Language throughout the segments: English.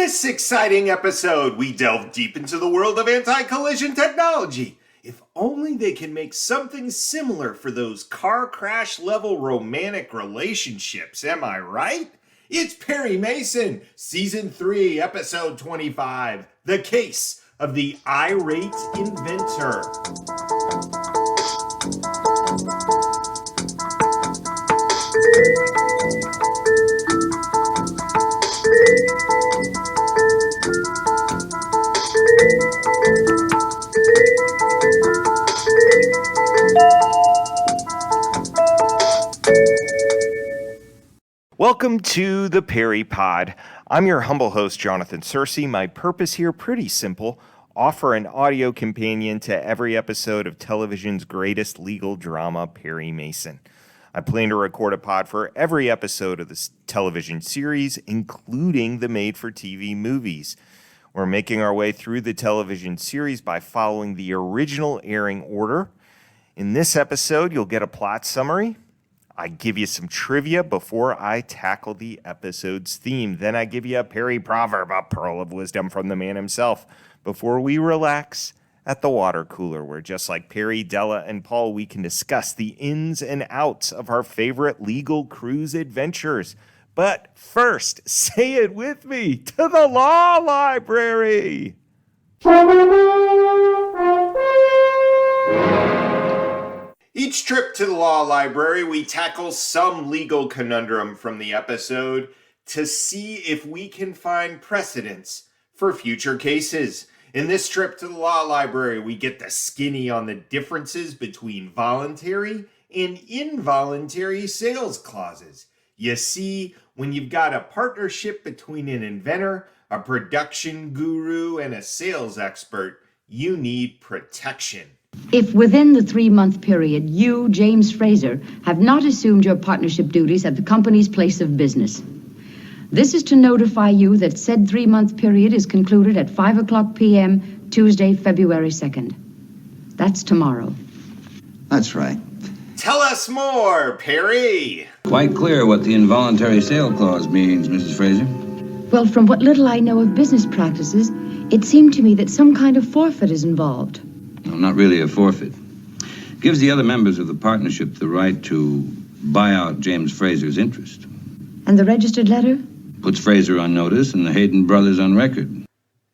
this exciting episode, we delve deep into the world of anti-collision technology. If only they can make something similar for those car crash level romantic relationships, am I right? It's Perry Mason, Season 3, Episode 25, The Case of the Irate Inventor. Welcome to the Perry Pod. I'm your humble host, Jonathan Searcy. My purpose here, pretty simple. Offer an audio companion to every episode of television's greatest legal drama, Perry Mason. I plan to record a pod for every episode of this television series, including the made-for-TV movies. We're making our way through the television series by following the original airing order. In this episode, you'll get a plot summary. I give you some trivia before I tackle the episode's theme. Then I give you a Perry Proverb, a pearl of wisdom from the man himself, before we relax at the water cooler, where just like Perry, Della, and Paul, we can discuss the ins and outs of our favorite legal cruise adventures. But first, say it with me, to the law library! Each trip to the law library, we tackle some legal conundrum from the episode to see if we can find precedents for future cases. In this trip to the law library, we get the skinny on the differences between voluntary and involuntary sales clauses. You see, when you've got a partnership between an inventor, a production guru, and a sales expert, you need protection. If within the 3-month period you, James Fraser, have not assumed your partnership duties at the company's place of business, this is to notify you that said 3-month period is concluded at 5:00 p.m. Tuesday, February 2nd. That's tomorrow. That's right. Tell us more, Perry. Quite clear what the involuntary sale clause means, Mrs. Fraser. Well, from what little I know of business practices, it seemed to me that some kind of forfeit is involved. No, not really a forfeit. Gives the other members of the partnership the right to buy out James Fraser's interest. And the registered letter? Puts Fraser on notice and the Hayden brothers on record.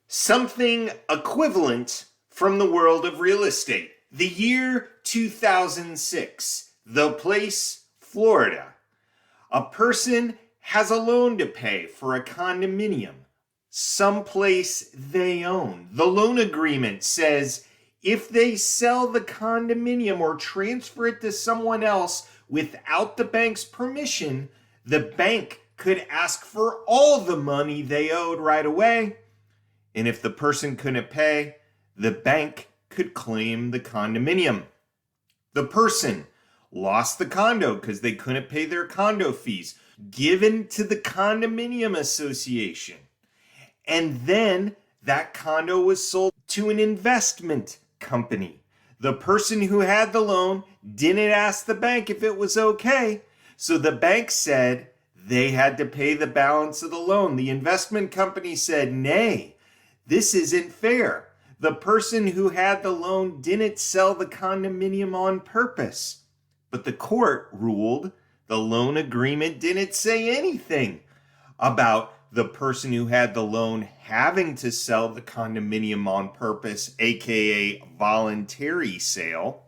Something equivalent from the world of real estate. The year 2006. The place, Florida. A person has a loan to pay for a condominium. Someplace they own. The loan agreement says if they sell the condominium or transfer it to someone else without the bank's permission, the bank could ask for all the money they owed right away. And if the person couldn't pay, the bank could claim the condominium. The person lost the condo because they couldn't pay their condo fees, given to the condominium association. And then that condo was sold to an investment company. The person who had the loan didn't ask the bank if it was okay, so the bank said they had to pay the balance of the loan. The investment company said, nay, this isn't fair. The person who had the loan didn't sell the condominium on purpose. But the court ruled the loan agreement didn't say anything about the person who had the loan having to sell the condominium on purpose, aka voluntary sale,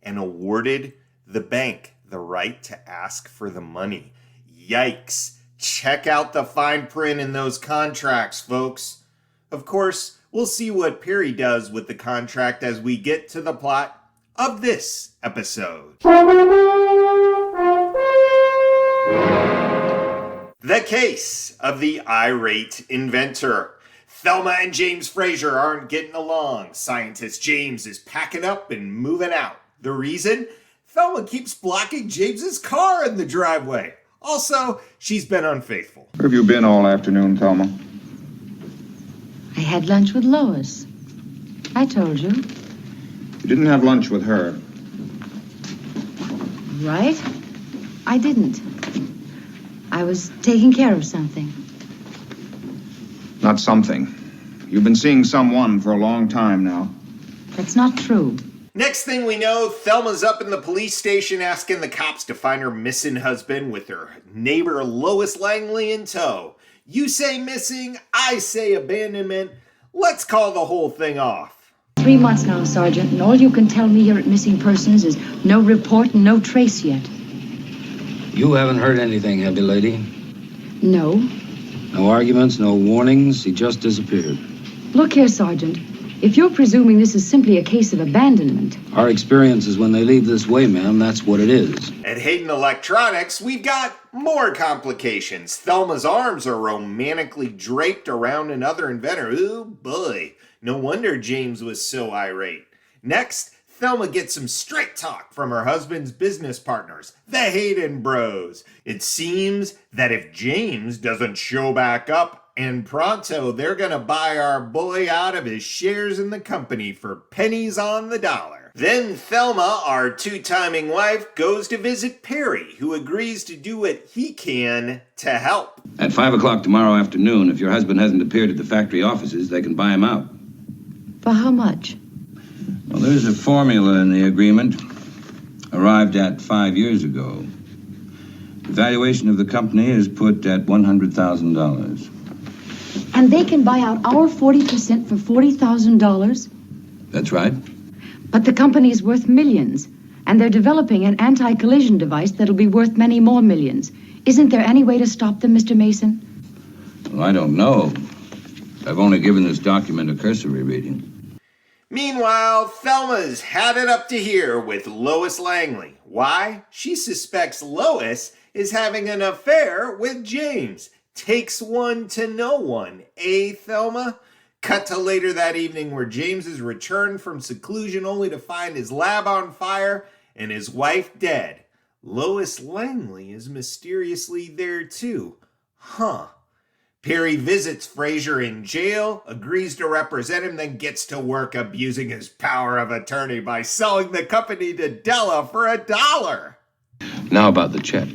and awarded the bank the right to ask for the money. Yikes. Check out the fine print in those contracts, folks. Of course, we'll see what Perry does with the contract as we get to the plot of this episode. The Case of the Irate Inventor. Thelma and James Fraser aren't getting along. Scientist James is packing up and moving out. The reason? Thelma keeps blocking James's car in the driveway. Also, she's been unfaithful. Where have you been all afternoon, Thelma? I had lunch with Lois. I told you. You didn't have lunch with her. Right? I didn't. I was taking care of something. Not something. You've been seeing someone for a long time now. That's not true. Next thing we know, Thelma's up in the police station asking the cops to find her missing husband with her neighbor Lois Langley in tow. You say missing, I say abandonment. Let's call the whole thing off. 3 months now, Sergeant, and all you can tell me here at Missing Persons is no report and no trace yet. You haven't heard anything, have you, lady? No. No arguments, no warnings. He just disappeared. Look here, Sergeant. If you're presuming this is simply a case of abandonment... Our experience is when they leave this way, ma'am, that's what it is. At Hayden Electronics, we've got more complications. Thelma's arms are romantically draped around another inventor. Ooh, boy. No wonder James was so irate. Next, Thelma gets some straight talk from her husband's business partners, the Hayden Bros. It seems that if James doesn't show back up, and pronto they're gonna buy our boy out of his shares in the company for pennies on the dollar. Then Thelma, our two-timing wife, goes to visit Perry, who agrees to do what he can to help. At 5 o'clock tomorrow afternoon, if your husband hasn't appeared at the factory offices, they can buy him out. For how much? Well, there's a formula in the agreement, arrived at 5 years ago. The valuation of the company is put at $100,000. And they can buy out our 40% for $40,000? That's right. But the company's worth millions, and they're developing an anti-collision device that'll be worth many more millions. Isn't there any way to stop them, Mr. Mason? Well, I don't know. I've only given this document a cursory reading. Meanwhile, Thelma's had it up to here with Lois Langley. Why? She suspects Lois is having an affair with James. Takes one to know one, eh, Thelma? Cut to later that evening where James is returned from seclusion only to find his lab on fire and his wife dead. Lois Langley is mysteriously there too. Huh. Perry visits Fraser in jail, agrees to represent him, then gets to work abusing his power of attorney by selling the company to Della for $1. Now about the check.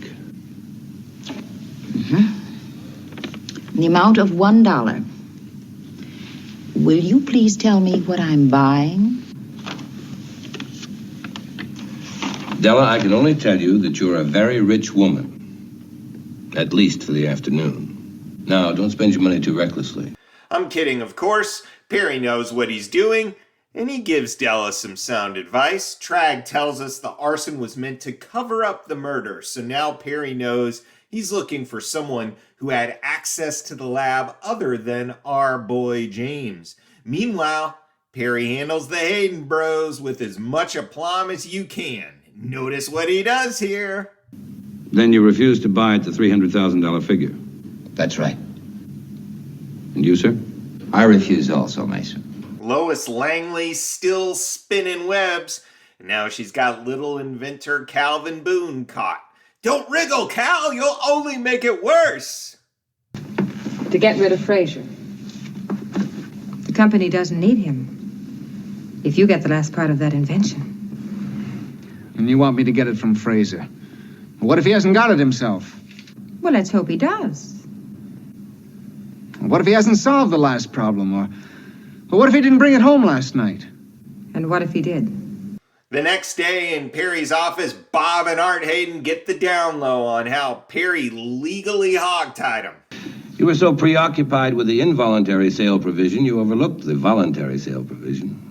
The amount of $1. Will you please tell me what I'm buying? Della, I can only tell you that you're a very rich woman. At least for the afternoon. Now, don't spend your money too recklessly. I'm kidding, of course. Perry knows what he's doing, and he gives Della some sound advice. Trag tells us the arson was meant to cover up the murder, so now Perry knows he's looking for someone who had access to the lab other than our boy James. Meanwhile, Perry handles the Hayden Bros with as much aplomb as you can. Notice what he does here. Then you refuse to buy at the $300,000 figure. That's right. And you, sir? I refuse also, Mason. Lois Langley still spinning webs, and now she's got little inventor Calvin Boone caught. Don't wriggle, Cal, you'll only make it worse. To get rid of Fraser. The company doesn't need him. If you get the last part of that invention. And you want me to get it from Fraser. What if he hasn't got it himself? Well, let's hope he does. What if he hasn't solved the last problem? Or what if he didn't bring it home last night? And what if he did? The next day in Perry's office, Bob and Art Hayden get the down low on how Perry legally hogtied him. You were so preoccupied with the involuntary sale provision, you overlooked the voluntary sale provision.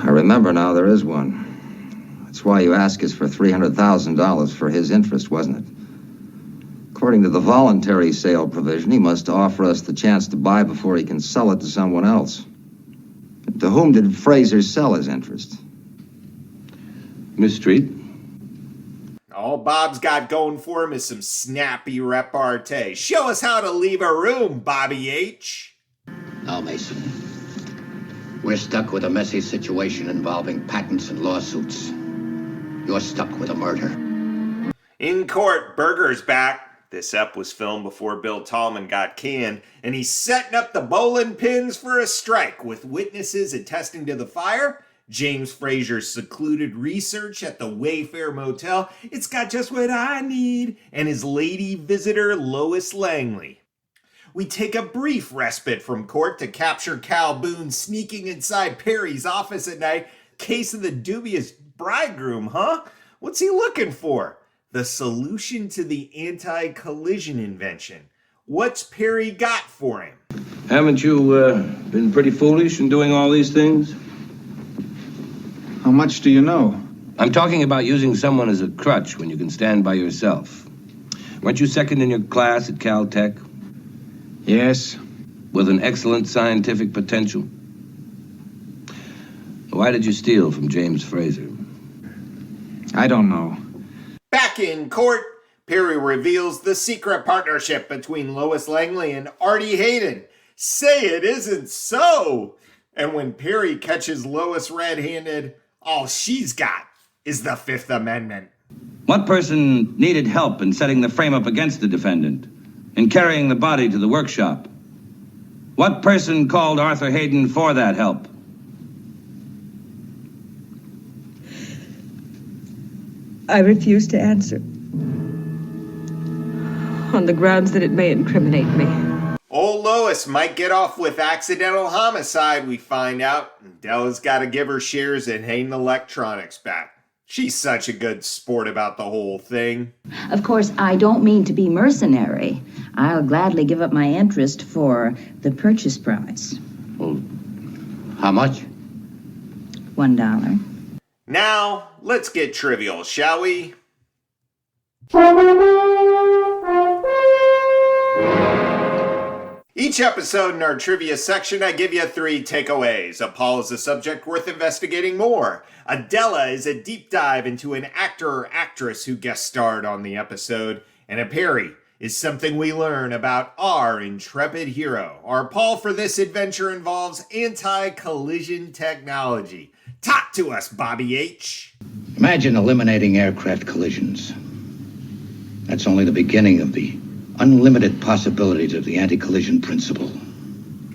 I remember now, there is one. That's why you asked us for $300,000 for his interest, wasn't it? According to the voluntary sale provision, he must offer us the chance to buy before he can sell it to someone else. To whom did Fraser sell his interest? Miss Street? All Bob's got going for him is some snappy repartee. Show us how to leave a room, Bobby H. No, Mason. We're stuck with a messy situation involving patents and lawsuits. You're stuck with a murder. In court, Berger's back. This ep was filmed before Bill Tallman got canned, and he's setting up the bowling pins for a strike with witnesses attesting to the fire. James Frazer's secluded research at the Wayfair Motel, It's Got Just What I Need, and his lady visitor Lois Langley. We take a brief respite from court to capture Cal Boone sneaking inside Perry's office at night. Case of the dubious bridegroom, huh? What's he looking for? The solution to the anti-collision invention. What's Perry got for him? Haven't you been pretty foolish in doing all these things? How much do you know? I'm talking about using someone as a crutch when you can stand by yourself. Weren't you second in your class at Caltech? Yes. With an excellent scientific potential? Why did you steal from James Fraser? I don't know. Back in court, Perry reveals the secret partnership between Lois Langley and Artie Hayden. Say it isn't so! And when Perry catches Lois red-handed, all she's got is the Fifth Amendment. What person needed help in setting the frame up against the defendant, in carrying the body to the workshop? What person called Arthur Hayden for that help? I refuse to answer. On the grounds that it may incriminate me. Old Lois might get off with accidental homicide, we find out. And Della's got to give her shares in Hayden Electronics back. She's such a good sport about the whole thing. Of course, I don't mean to be mercenary. I'll gladly give up my interest for the purchase price. Well, how much? $1. Now, let's get trivial, shall we? Each episode in our trivia section, I give you 3 takeaways. A Paul is a subject worth investigating more. Adela is a deep dive into an actor or actress who guest starred on the episode. And a Perry is something we learn about our intrepid hero. Our Paul for this adventure involves anti-collision technology. Talk to us, Bobby H. Imagine eliminating aircraft collisions. That's only the beginning of the unlimited possibilities of the anti-collision principle.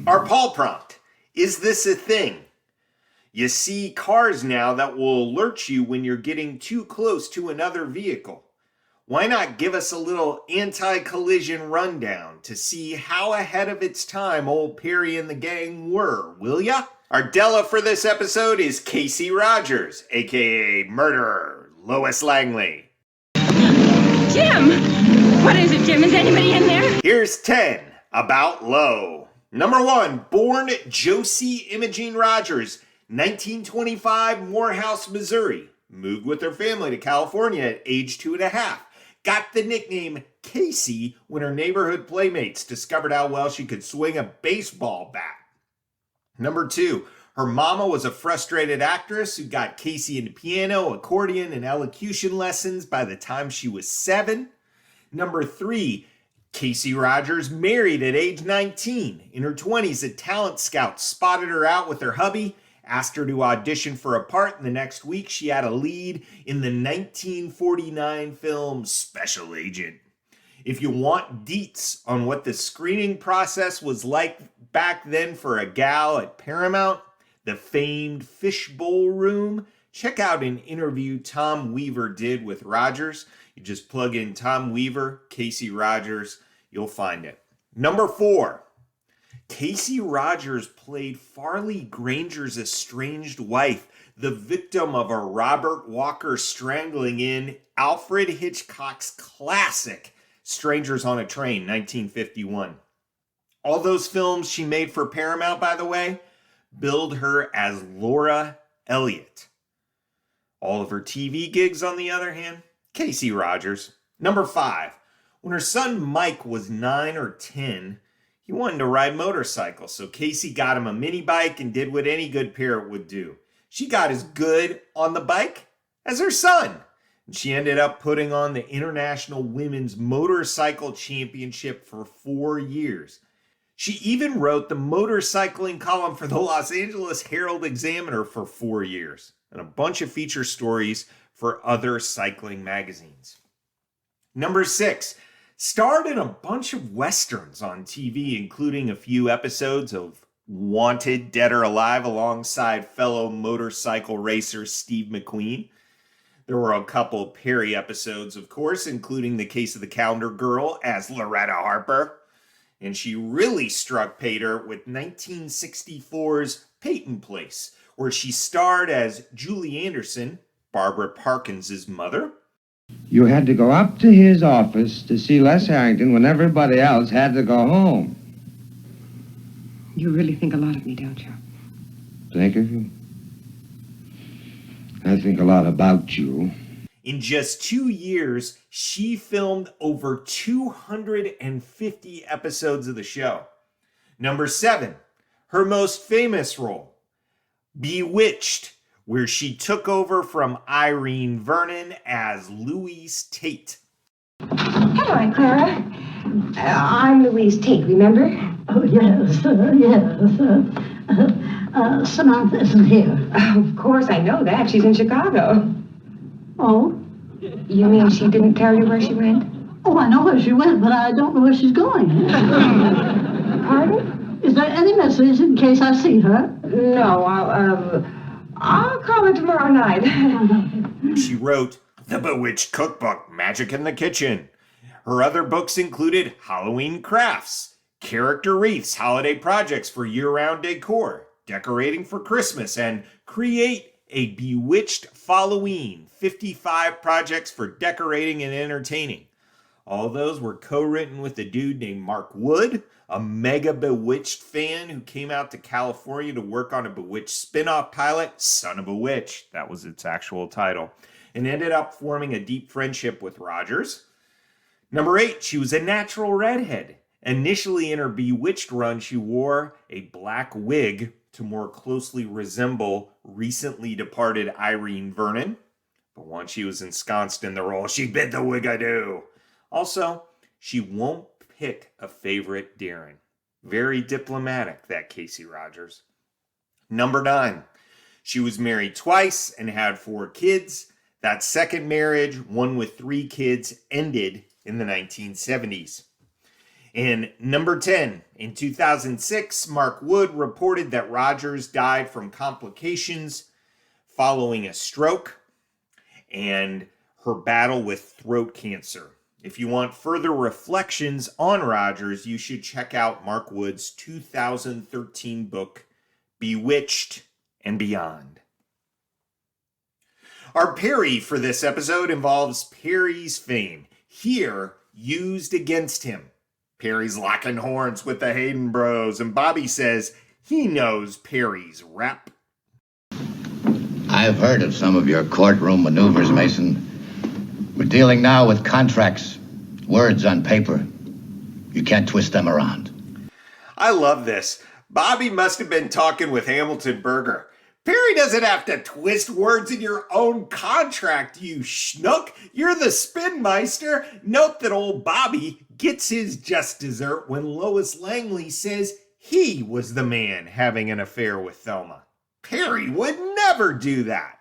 Our Paul prompt: is this a thing? You see cars now that will alert you when you're getting too close to another vehicle. Why not give us a little anti-collision rundown to see how ahead of its time old Perry and the gang were, will ya? Our Della for this episode is Kasey Rogers, aka Murderer Lois Langley. Jim! What is it, Jim? Is anybody in there? Here's 10 about Lo. Number 1, born Josie Imogene Rogers, 1925, Morehouse, Missouri. Moved with her family to California at age 2.5. Got the nickname Kasey when her neighborhood playmates discovered how well she could swing a baseball bat. Number 2, her mama was a frustrated actress who got Kasey into piano, accordion, and elocution lessons by the time she was 7. Number 3, Kasey Rogers married at age 19. In her 20s, a talent scout spotted her out with her hubby, asked her to audition for a part, and the next week she had a lead in the 1949 film Special Agent. If you want deets on what the screening process was like back then for a gal at Paramount, the famed Fishbowl Room, check out an interview Tom Weaver did with Rogers. You just plug in Tom Weaver, Kasey Rogers, you'll find it. Number 4, Kasey Rogers played Farley Granger's estranged wife, the victim of a Robert Walker strangling in Alfred Hitchcock's classic Strangers on a Train, 1951. All those films she made for Paramount, by the way, billed her as Laura Elliott. All of her TV gigs, on the other hand, Kasey Rogers. Number 5, when her son Mike was 9 or 10, he wanted to ride motorcycles, so Kasey got him a mini bike and did what any good parent would do. She got as good on the bike as her son. And she ended up putting on the International Women's Motorcycle Championship for 4 years. She even wrote the motorcycling column for the Los Angeles Herald-Examiner for 4 years, and a bunch of feature stories for other cycling magazines. Number 6, starred in a bunch of westerns on TV, including a few episodes of Wanted, Dead or Alive, alongside fellow motorcycle racer Steve McQueen. There were a couple Perry episodes, of course, including The Case of the Calendar Girl as Loretta Harper. And she really struck Pater with 1964's Peyton Place, where she starred as Julie Anderson, Barbara Parkins' mother. You had to go up to his office to see Les Harrington when everybody else had to go home. You really think a lot of me, don't you? Think of you? I think a lot about you. In just 2 years, she filmed over 250 episodes of the show. Number 7, her most famous role, Bewitched, where she took over from Irene Vernon as Louise Tate. Hello, Clara. I'm Louise Tate, remember? Oh, yes, yes. Samantha isn't here. Of course, I know that. She's in Chicago. Oh? You mean she didn't tell you where she went? Oh, I know where she went, but I don't know where she's going. Pardon? Is there any message in case I see her? No, I'll call her tomorrow night. She wrote The Bewitched Cookbook, Magic in the Kitchen. Her other books included Halloween Crafts, Character Wreaths, Holiday Projects for Year-Round Decor, Decorating for Christmas, and Create a Bewitched Halloween, 55 projects for decorating and entertaining. All those were co-written with a dude named Mark Wood, a mega Bewitched fan who came out to California to work on a Bewitched spin-off pilot, Son of a Witch, that was its actual title, and ended up forming a deep friendship with Rogers. Number 8, she was a natural redhead. Initially in her Bewitched run, she wore a black wig to more closely resemble recently departed Irene Vernon. But once she was ensconced in the role, she bid the wig adieu. Also, she won't pick a favorite Darren. Very diplomatic, that Kasey Rogers. Number 9, she was married twice and had 4 kids. That second marriage, one with 3 kids, ended in the 1970s. And number 10, in 2006, Mark Wood reported that Rogers died from complications following a stroke and her battle with throat cancer. If you want further reflections on Rogers, you should check out Mark Wood's 2013 book, Bewitched and Beyond. Our Perry for this episode involves Perry's fame, here used against him. Perry's locking horns with the Hayden Bros, and Bobby says he knows Perry's rep. I've heard of some of your courtroom maneuvers, Mason. We're dealing now with contracts, words on paper. You can't twist them around. I love this. Bobby must have been talking with Hamilton Berger. Perry doesn't have to twist words in your own contract, you schnook. You're the spin meister. Note that old Bobby gets his just dessert when Lois Langley says he was the man having an affair with Thelma. Perry would never do that.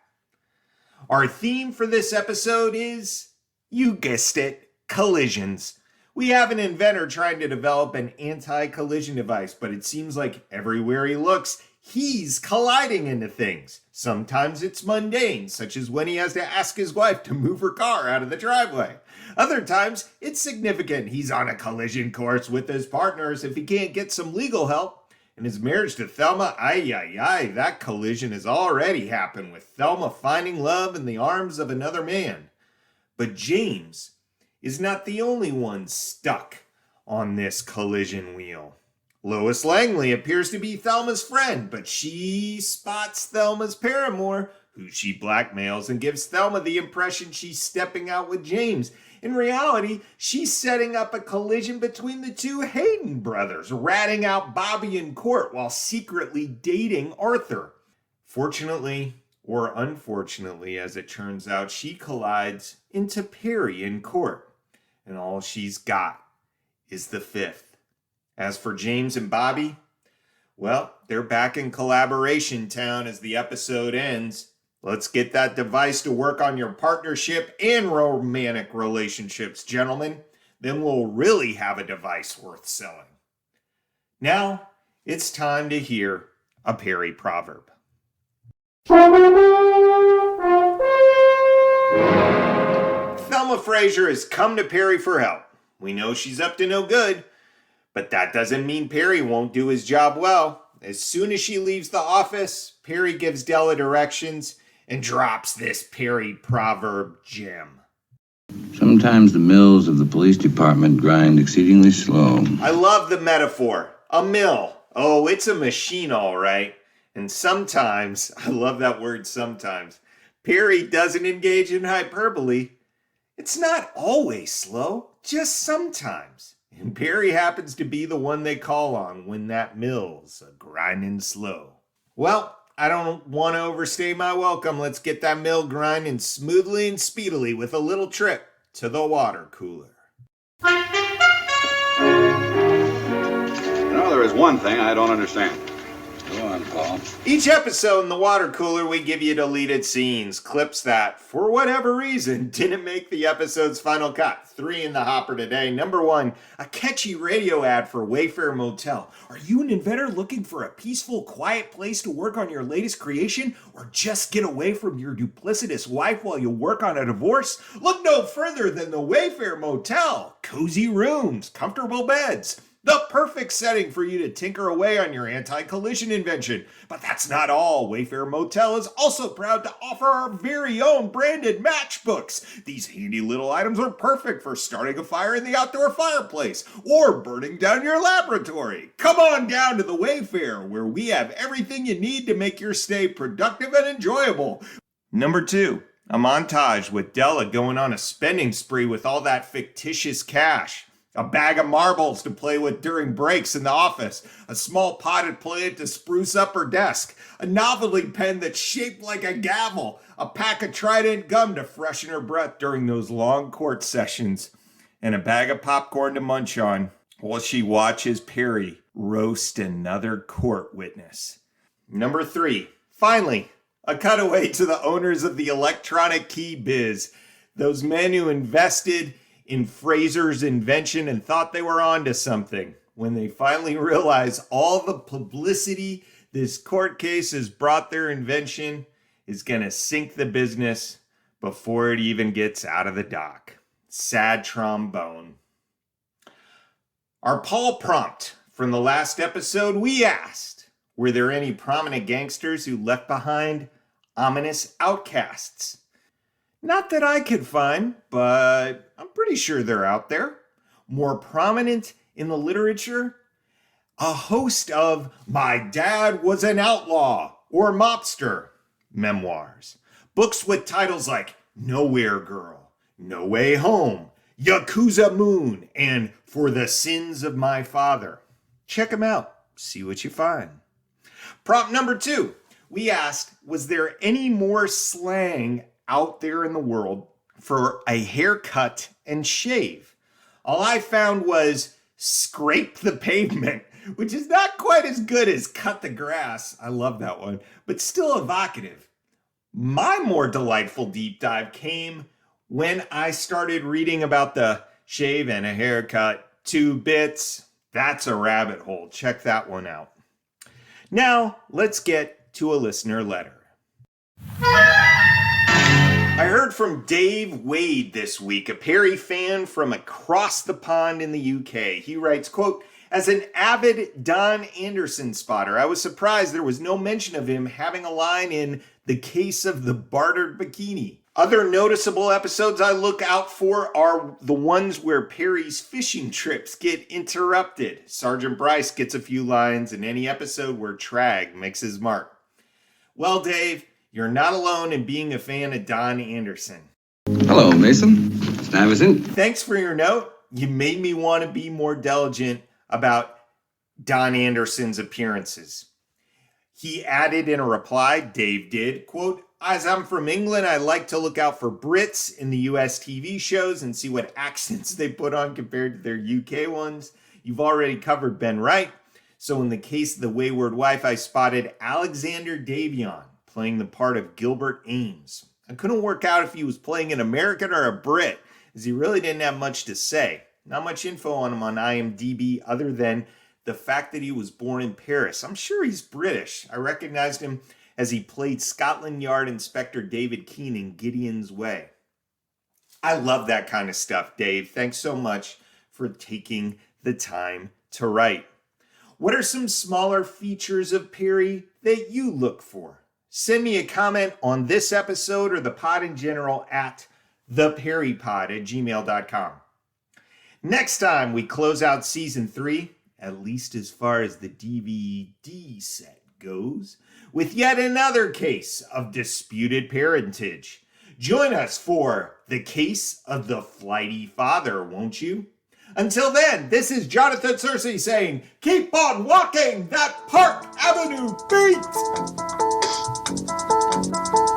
Our theme for this episode is, you guessed it, collisions. We have an inventor trying to develop an anti-collision device, but it seems like everywhere he looks, he's colliding into things. Sometimes it's mundane, such as when he has to ask his wife to move her car out of the driveway. Other times, it's significant. He's on a collision course with his partners if he can't get some legal help. In his marriage to Thelma, that collision has already happened with Thelma finding love in the arms of another man. But James is not the only one stuck on this collision wheel. Lois Langley appears to be Thelma's friend, but she spots Thelma's paramour, who she blackmails and gives Thelma the impression she's stepping out with James. In reality, she's setting up a collision between the two Hayden brothers, ratting out Bobby in court while secretly dating Arthur. Fortunately, or unfortunately, as it turns out, she collides into Perry in court, and all she's got is the 5th. As for James and Bobby, well, they're back in collaboration town as the episode ends. Let's get that device to work on your partnership and romantic relationships, gentlemen. Then we'll really have a device worth selling. Now, it's time to hear a Perry Proverb. Thelma Fraser has come to Perry for help. We know she's up to no good, but that doesn't mean Perry won't do his job well. As soon as she leaves the office, Perry gives Della directions and drops this Perry Proverb gem. Sometimes the mills of the police department grind exceedingly slow. I love the metaphor. A mill. Oh, it's a machine, all right. And sometimes, I love that word sometimes, Perry doesn't engage in hyperbole. It's not always slow, just sometimes. And Perry happens to be the one they call on when that mill's grinding slow. Well, I don't want to overstay my welcome. Let's get that mill grinding smoothly and speedily with a little trip to the water cooler. There is one thing I don't understand. Go on, Paul. Each episode in the water cooler, we give you deleted scenes, clips that, for whatever reason, didn't make the episode's final cut. 3 in the hopper today. Number 1, a catchy radio ad for Wayfair Motel. Are you an inventor looking for a peaceful, quiet place to work on your latest creation? Or just get away from your duplicitous wife while you work on a divorce? Look no further than the Wayfair Motel. Cozy rooms, comfortable beds. The perfect setting for you to tinker away on your anti-collision invention. But that's not all. Wayfair Motel is also proud to offer our very own branded matchbooks. These handy little items are perfect for starting a fire in the outdoor fireplace or burning down your laboratory. Come on down to the Wayfair, where we have everything you need to make your stay productive and enjoyable. Number 2, a montage with Della going on a spending spree with all that fictitious cash. A bag of marbles to play with during breaks in the office. A small potted plant to spruce up her desk. A novelty pen that's shaped like a gavel. A pack of Trident gum to freshen her breath during those long court sessions. And a bag of popcorn to munch on while she watches Perry roast another court witness. Number 3, finally, a cutaway to the owners of the electronic key biz. Those men who invested in Fraser's invention and thought they were onto something when they finally realize all the publicity this court case has brought their invention is going to sink the business before it even gets out of the dock. Sad trombone. Our Paul prompt from the last episode, we asked, were there any prominent gangsters who left behind ominous outcasts? Not that I could find, but I'm pretty sure they're out there. More prominent in the literature, a host of My Dad Was an Outlaw or Mobster memoirs. Books with titles like Nowhere Girl, No Way Home, Yakuza Moon, and For the Sins of My Father. Check them out. See what you find. Prompt number 2. We asked, was there any more slang out there in the world for a haircut and shave? All I found was scrape the pavement, which is not quite as good as cut the grass. I love that one, but still evocative. My more delightful deep dive came when I started reading about the shave and a haircut 2 bits. That's a rabbit hole. Check that one out. Now, let's get to a listener letter. I heard from Dave Wade this week, a Perry fan from across the pond in the UK. He writes, quote, as an avid Don Anderson spotter, I was surprised there was no mention of him having a line in The Case of the Bartered Bikini. Other noticeable episodes I look out for are the ones where Perry's fishing trips get interrupted. Sergeant Bryce gets a few lines in any episode where Trag makes his mark. Well, Dave, you're not alone in being a fan of Don Anderson. Hello, Mason. Stuyvesant. Thanks for your note. You made me want to be more diligent about Don Anderson's appearances. He added in a reply, Dave did, quote, as I'm from England, I like to look out for Brits in the US TV shows and see what accents they put on compared to their UK ones. You've already covered Ben Wright. So in the case of The Wayward Wife, I spotted Alexander Davion playing the part of Gilbert Ames. I couldn't work out if he was playing an American or a Brit, as he really didn't have much to say. Not much info on him on IMDb other than the fact that he was born in Paris. I'm sure he's British. I recognized him as he played Scotland Yard Inspector David Keane in Gideon's Way. I love that kind of stuff, Dave. Thanks so much for taking the time to write. What are some smaller features of Perry that you look for? Send me a comment on this episode or the pod in general at theperrypod@gmail.com. Next time, we close out season 3, at least as far as the DVD set goes, with yet another case of disputed parentage. Join us for the case of the flighty father, won't you? Until then, this is Jonathan Searcy saying, keep on walking that Park Avenue beat!